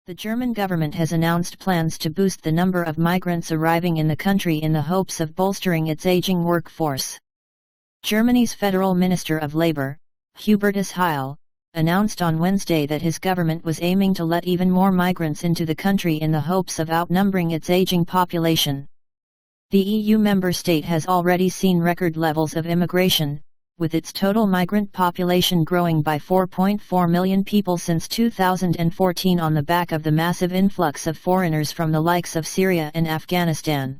The German government has announced plans to boost the number of migrants arriving in the country in the hopes of bolstering its aging workforce. Germany's Federal Minister of Labor, Hubertus Heil, announced on Wednesday that his government was aiming to let even more migrants into the country in the hopes of outnumbering its aging population. The EU member state has already seen record levels of immigration, with its total migrant population growing by 4.4 million people since 2014 on the back of the massive influx of foreigners from the likes of Syria and Afghanistan.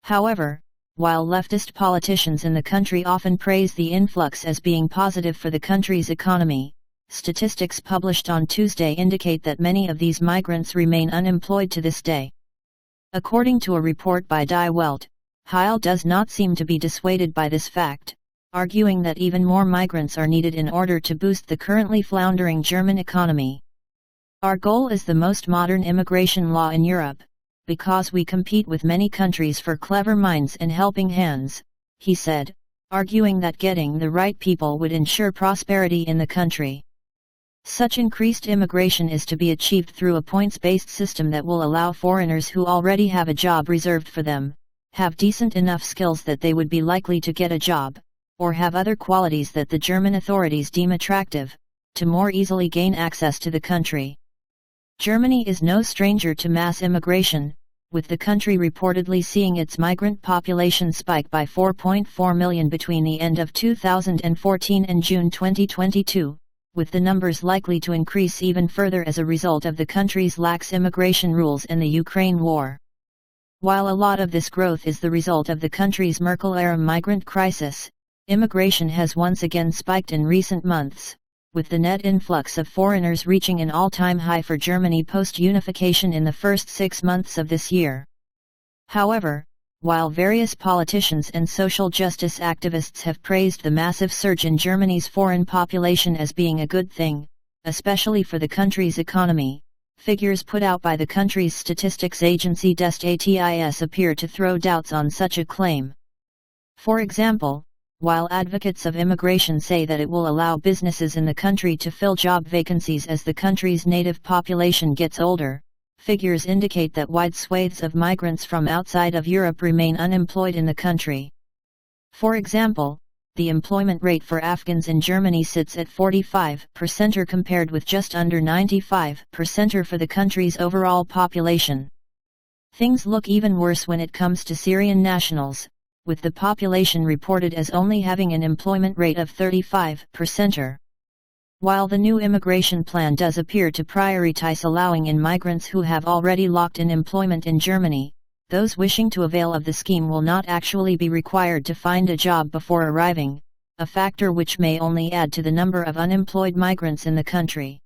However, while leftist politicians in the country often praise the influx as being positive for the country's economy, statistics published on Tuesday indicate that many of these migrants remain unemployed to this day. According to a report by Die Welt, Heil does not seem to be dissuaded by this fact, arguing that even more migrants are needed in order to boost the currently floundering German economy. Our goal is the most modern immigration law in Europe, because we compete with many countries for clever minds and helping hands, he said, arguing that getting the right people would ensure prosperity in the country. Such increased immigration is to be achieved through a points-based system that will allow foreigners who already have a job reserved for them, have decent enough skills that they would be likely to get a job, or have other qualities that the German authorities deem attractive, to more easily gain access to the country. Germany is no stranger to mass immigration, with the country reportedly seeing its migrant population spike by 4.4 million between the end of 2014 and June 2022, with the numbers likely to increase even further as a result of the country's lax immigration rules and the Ukraine war. While a lot of this growth is the result of the country's Merkel-era migrant crisis, immigration has once again spiked in recent months, with the net influx of foreigners reaching an all-time high for Germany post-unification in the first 6 months of this year. However, while various politicians and social justice activists have praised the massive surge in Germany's foreign population as being a good thing, especially for the country's economy, figures put out by the country's statistics agency dissuaded appear to throw doubts on such a claim. For example, while advocates of immigration say that it will allow businesses in the country to fill job vacancies as the country's native population gets older, figures indicate that wide swathes of migrants from outside of Europe remain unemployed in the country. For example, the employment rate for Afghans in Germany sits at 45% compared with just under 95% for the country's overall population. Things look even worse when it comes to Syrian nationals, with the population reported as only having an employment rate of 35%. While the new immigration plan does appear to prioritize allowing in migrants who have already locked in employment in Germany, those wishing to avail of the scheme will not actually be required to find a job before arriving, a factor which may only add to the number of unemployed migrants in the country.